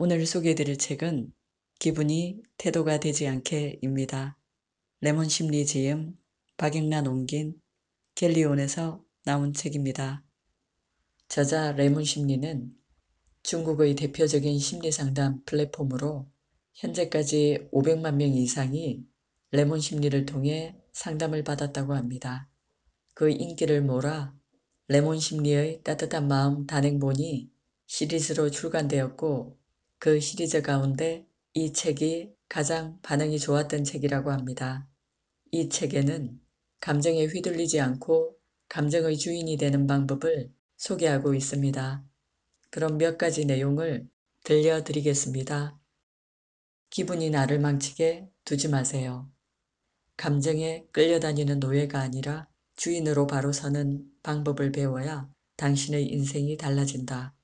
오늘 소개해드릴 책은 기분이 태도가 되지 않게입니다. 레몬 심리 지음, 박영란 옮긴 갤리온에서 나온 책입니다. 저자 레몬 심리는 중국의 대표적인 심리상담 플랫폼으로 현재까지 500만 명 이상이 레몬 심리를 통해 상담을 받았다고 합니다. 그 인기를 몰아 레몬 심리의 따뜻한 마음 단행본이 시리즈로 출간되었고 그 시리즈 가운데 이 책이 가장 반응이 좋았던 책이라고 합니다. 이 책에는 감정에 휘둘리지 않고 감정의 주인이 되는 방법을 소개하고 있습니다. 그럼 몇 가지 내용을 들려드리겠습니다. 기분이 나를 망치게 두지 마세요. 감정에 끌려다니는 노예가 아니라 주인으로 바로 서는 방법을 배워야 당신의 인생이 달라진다.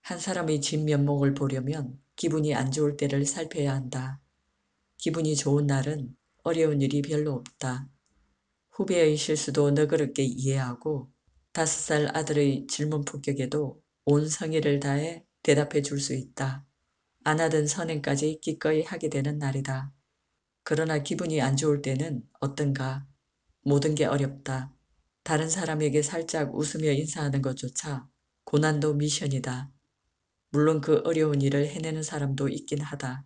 한 사람의 진면목을 보려면 기분이 안 좋을 때를 살펴야 한다. 기분이 좋은 날은 어려운 일이 별로 없다. 후배의 실수도 너그럽게 이해하고 5살 아들의 질문 폭격에도 온 성의를 다해 대답해 줄 수 있다. 안 하던 선행까지 기꺼이 하게 되는 날이다. 그러나 기분이 안 좋을 때는 어떤가? 모든 게 어렵다. 다른 사람에게 살짝 웃으며 인사하는 것조차 고난도 미션이다. 물론 그 어려운 일을 해내는 사람도 있긴 하다.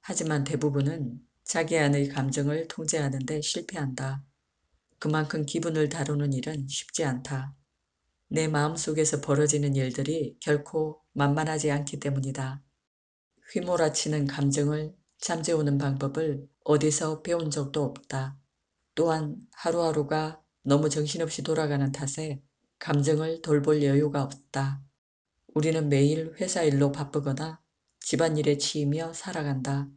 하지만 대부분은 자기 안의 감정을 통제하는 데 실패한다. 그만큼 기분을 다루는 일은 쉽지 않다. 내 마음속에서 벌어지는 일들이 결코 만만하지 않기 때문이다. 휘몰아치는 감정을 잠재우는 방법을 어디서 배운 적도 없다. 또한 하루하루가 너무 정신없이 돌아가는 탓에 감정을 돌볼 여유가 없다. 우리는 매일 회사 일로 바쁘거나 집안일에 치이며 살아간다.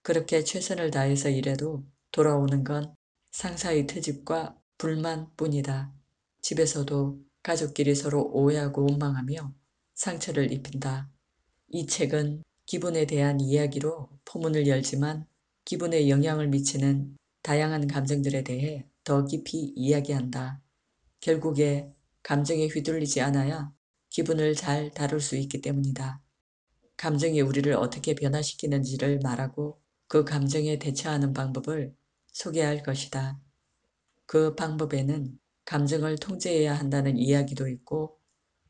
그렇게 최선을 다해서 일해도 돌아오는 건 상사의 트집과 불만뿐이다. 집에서도 가족끼리 서로 오해하고 원망하며 상처를 입힌다. 이 책은 기분에 대한 이야기로 포문을 열지만 기분에 영향을 미치는 다양한 감정들에 대해 더 깊이 이야기한다. 결국에 감정에 휘둘리지 않아야 기분을 잘 다룰 수 있기 때문이다. 감정이 우리를 어떻게 변화시키는지를 말하고 그 감정에 대처하는 방법을 소개할 것이다. 그 방법에는 감정을 통제해야 한다는 이야기도 있고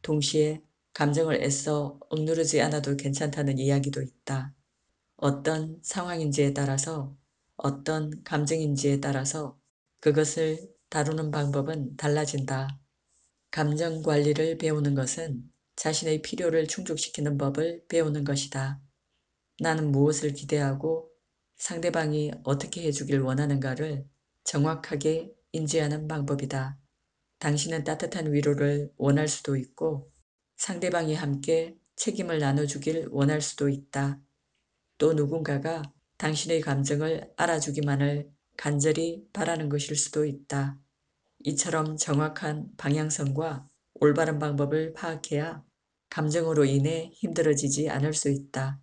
동시에 감정을 애써 억누르지 않아도 괜찮다는 이야기도 있다. 어떤 상황인지에 따라서 어떤 감정인지에 따라서 그것을 다루는 방법은 달라진다. 감정 관리를 배우는 것은 자신의 필요를 충족시키는 법을 배우는 것이다. 나는 무엇을 기대하고 상대방이 어떻게 해주길 원하는가를 정확하게 인지하는 방법이다. 당신은 따뜻한 위로를 원할 수도 있고 상대방이 함께 책임을 나눠주길 원할 수도 있다. 또 누군가가 당신의 감정을 알아주기만을 간절히 바라는 것일 수도 있다. 이처럼 정확한 방향성과 올바른 방법을 파악해야 감정으로 인해 힘들어지지 않을 수 있다.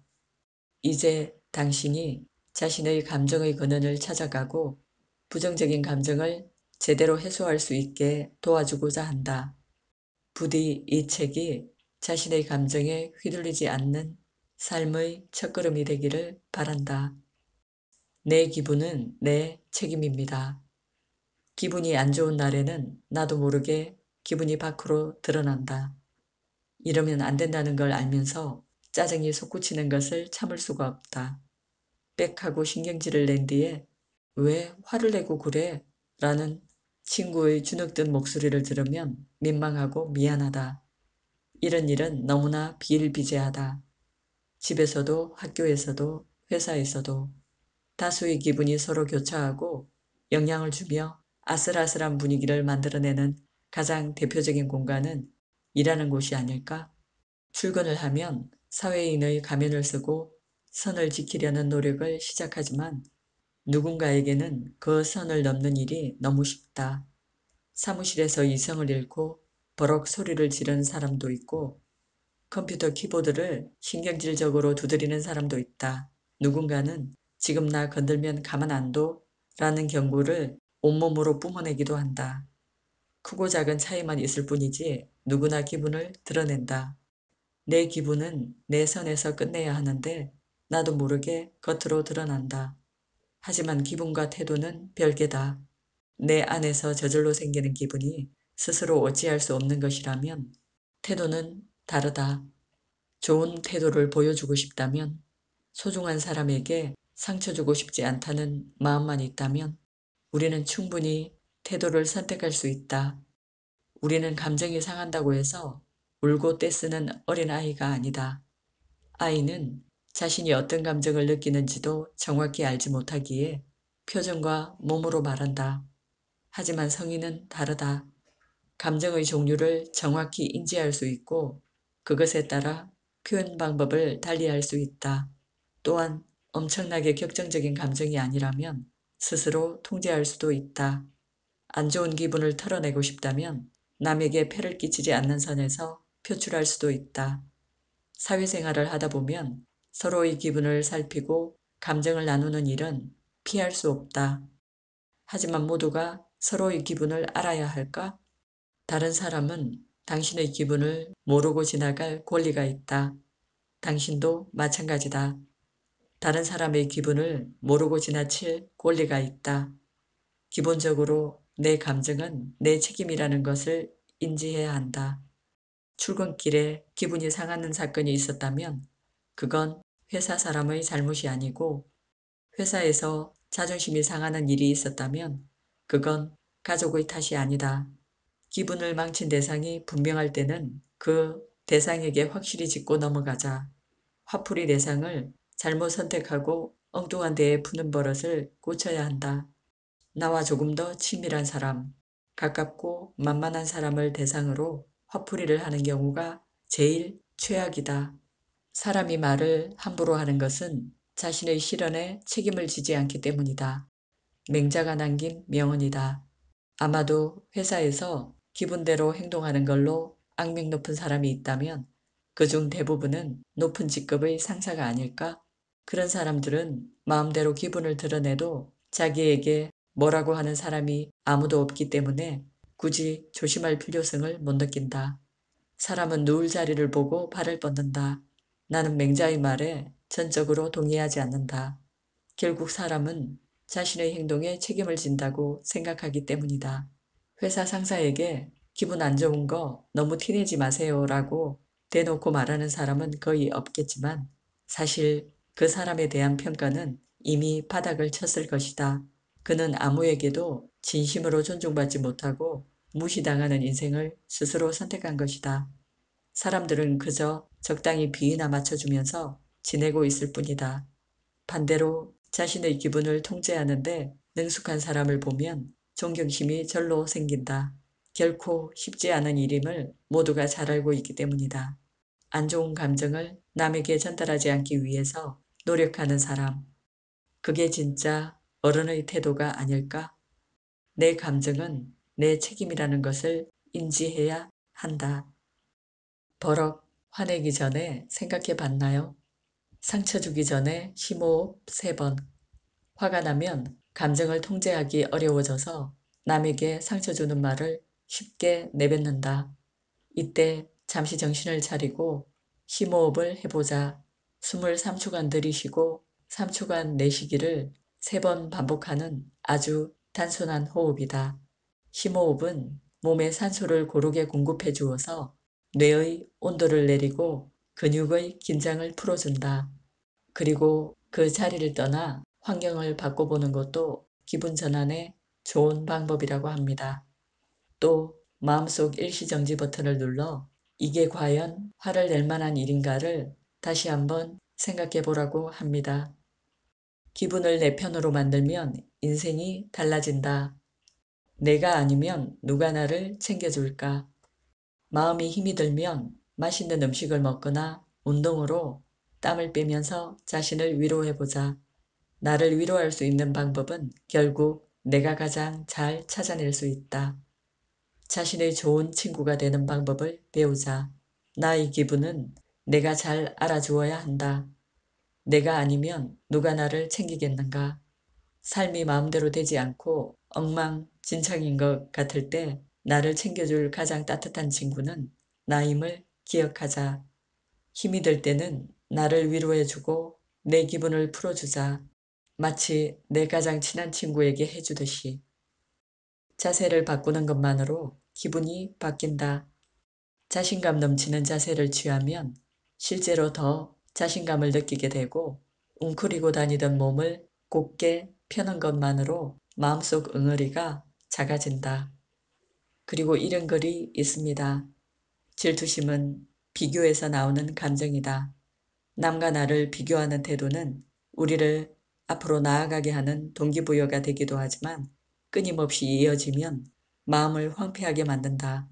이제 당신이 자신의 감정의 근원을 찾아가고 부정적인 감정을 제대로 해소할 수 있게 도와주고자 한다. 부디 이 책이 자신의 감정에 휘둘리지 않는 삶의 첫걸음이 되기를 바란다. 내 기분은 내 책임입니다. 기분이 안 좋은 날에는 나도 모르게 기분이 밖으로 드러난다. 이러면 안 된다는 걸 알면서 짜증이 솟구치는 것을 참을 수가 없다. 빽하고 신경질을 낸 뒤에 왜 화를 내고 그래? 라는 친구의 주눅든 목소리를 들으면 민망하고 미안하다. 이런 일은 너무나 비일비재하다. 집에서도 학교에서도 회사에서도 다수의 기분이 서로 교차하고 영향을 주며 아슬아슬한 분위기를 만들어내는 가장 대표적인 공간은 일하는 곳이 아닐까? 출근을 하면 사회인의 가면을 쓰고 선을 지키려는 노력을 시작하지만 누군가에게는 그 선을 넘는 일이 너무 쉽다. 사무실에서 이성을 잃고 버럭 소리를 지르는 사람도 있고 컴퓨터 키보드를 신경질적으로 두드리는 사람도 있다. 누군가는 지금 나 건들면 가만 안 둬 라는 경고를 온몸으로 뿜어내기도 한다. 크고 작은 차이만 있을 뿐이지 누구나 기분을 드러낸다. 내 기분은 내 선에서 끝내야 하는데 나도 모르게 겉으로 드러난다. 하지만 기분과 태도는 별개다. 내 안에서 저절로 생기는 기분이 스스로 어찌할 수 없는 것이라면 태도는 다르다. 좋은 태도를 보여주고 싶다면, 소중한 사람에게 상처 주고 싶지 않다는 마음만 있다면 우리는 충분히 태도를 선택할 수 있다. 우리는 감정이 상한다고 해서 울고 떼쓰는 어린아이가 아니다. 아이는 자신이 어떤 감정을 느끼는지도 정확히 알지 못하기에 표정과 몸으로 말한다. 하지만 성인은 다르다. 감정의 종류를 정확히 인지할 수 있고 그것에 따라 표현 방법을 달리할 수 있다. 또한 엄청나게 격정적인 감정이 아니라면 스스로 통제할 수도 있다. 안 좋은 기분을 털어내고 싶다면 남에게 폐를 끼치지 않는 선에서 표출할 수도 있다. 사회생활을 하다 보면 서로의 기분을 살피고 감정을 나누는 일은 피할 수 없다. 하지만 모두가 서로의 기분을 알아야 할까? 다른 사람은 당신의 기분을 모르고 지나갈 권리가 있다. 당신도 마찬가지다. 다른 사람의 기분을 모르고 지나칠 권리가 있다. 기본적으로 내 감정은 내 책임이라는 것을 인지해야 한다. 출근길에 기분이 상하는 사건이 있었다면 그건 회사 사람의 잘못이 아니고 회사에서 자존심이 상하는 일이 있었다면 그건 가족의 탓이 아니다. 기분을 망친 대상이 분명할 때는 그 대상에게 확실히 짚고 넘어가자. 화풀이 대상을 잘못 선택하고 엉뚱한 데에 푸는 버릇을 고쳐야 한다. 나와 조금 더 친밀한 사람, 가깝고 만만한 사람을 대상으로 화풀이를 하는 경우가 제일 최악이다. 사람이 말을 함부로 하는 것은 자신의 실언에 책임을 지지 않기 때문이다. 맹자가 남긴 명언이다. 아마도 회사에서 기분대로 행동하는 걸로 악명 높은 사람이 있다면 그중 대부분은 높은 직급의 상사가 아닐까? 그런 사람들은 마음대로 기분을 드러내도 자기에게 뭐라고 하는 사람이 아무도 없기 때문에 굳이 조심할 필요성을 못 느낀다. 사람은 누울 자리를 보고 발을 뻗는다. 나는 맹자의 말에 전적으로 동의하지 않는다. 결국 사람은 자신의 행동에 책임을 진다고 생각하기 때문이다. 회사 상사에게 기분 안 좋은 거 너무 티내지 마세요라고 대놓고 말하는 사람은 거의 없겠지만 사실 그 사람에 대한 평가는 이미 바닥을 쳤을 것이다. 그는 아무에게도 진심으로 존중받지 못하고 무시당하는 인생을 스스로 선택한 것이다. 사람들은 그저 적당히 비위나 맞춰주면서 지내고 있을 뿐이다. 반대로 자신의 기분을 통제하는데 능숙한 사람을 보면 존경심이 절로 생긴다. 결코 쉽지 않은 일임을 모두가 잘 알고 있기 때문이다. 안 좋은 감정을 남에게 전달하지 않기 위해서 노력하는 사람. 그게 진짜 어른의 태도가 아닐까? 내 감정은 내 책임이라는 것을 인지해야 한다. 버럭 화내기 전에 생각해 봤나요? 상처 주기 전에 심호흡 3번. 화가 나면 감정을 통제하기 어려워져서 남에게 상처 주는 말을 쉽게 내뱉는다. 이때 잠시 정신을 차리고 심호흡을 해보자. 숨을 3초간 들이쉬고 3초간 내쉬기를 3번 반복하는 아주 단순한 호흡이다. 심호흡은 몸에 산소를 고르게 공급해 주어서 뇌의 온도를 내리고 근육의 긴장을 풀어준다. 그리고 그 자리를 떠나 환경을 바꿔보는 것도 기분 전환에 좋은 방법이라고 합니다. 또 마음속 일시정지 버튼을 눌러 이게 과연 화를 낼 만한 일인가를 다시 한번 생각해 보라고 합니다. 기분을 내 편으로 만들면 인생이 달라진다. 내가 아니면 누가 나를 챙겨줄까? 마음이 힘이 들면 맛있는 음식을 먹거나 운동으로 땀을 빼면서 자신을 위로해보자. 나를 위로할 수 있는 방법은 결국 내가 가장 잘 찾아낼 수 있다. 자신의 좋은 친구가 되는 방법을 배우자. 나의 기분은 내가 잘 알아주어야 한다. 내가 아니면 누가 나를 챙기겠는가? 삶이 마음대로 되지 않고 엉망진창인 것 같을 때 나를 챙겨줄 가장 따뜻한 친구는 나임을 기억하자. 힘이 들 때는 나를 위로해주고 내 기분을 풀어주자. 마치 내 가장 친한 친구에게 해주듯이. 자세를 바꾸는 것만으로 기분이 바뀐다. 자신감 넘치는 자세를 취하면 실제로 더 자신감을 느끼게 되고 웅크리고 다니던 몸을 곧게 펴는 것만으로 마음속 응어리가 작아진다. 그리고 이런 글이 있습니다. 질투심은 비교에서 나오는 감정이다. 남과 나를 비교하는 태도는 우리를 앞으로 나아가게 하는 동기부여가 되기도 하지만 끊임없이 이어지면 마음을 황폐하게 만든다.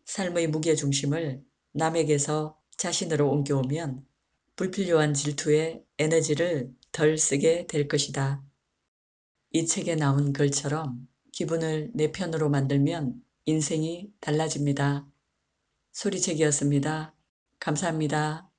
삶의 무게중심을 남에게서 자신으로 옮겨오면 불필요한 질투에 에너지를 덜 쓰게 될 것이다. 이 책에 나온 글처럼 기분을 내 편으로 만들면 인생이 달라집니다. 소리책이었습니다. 감사합니다.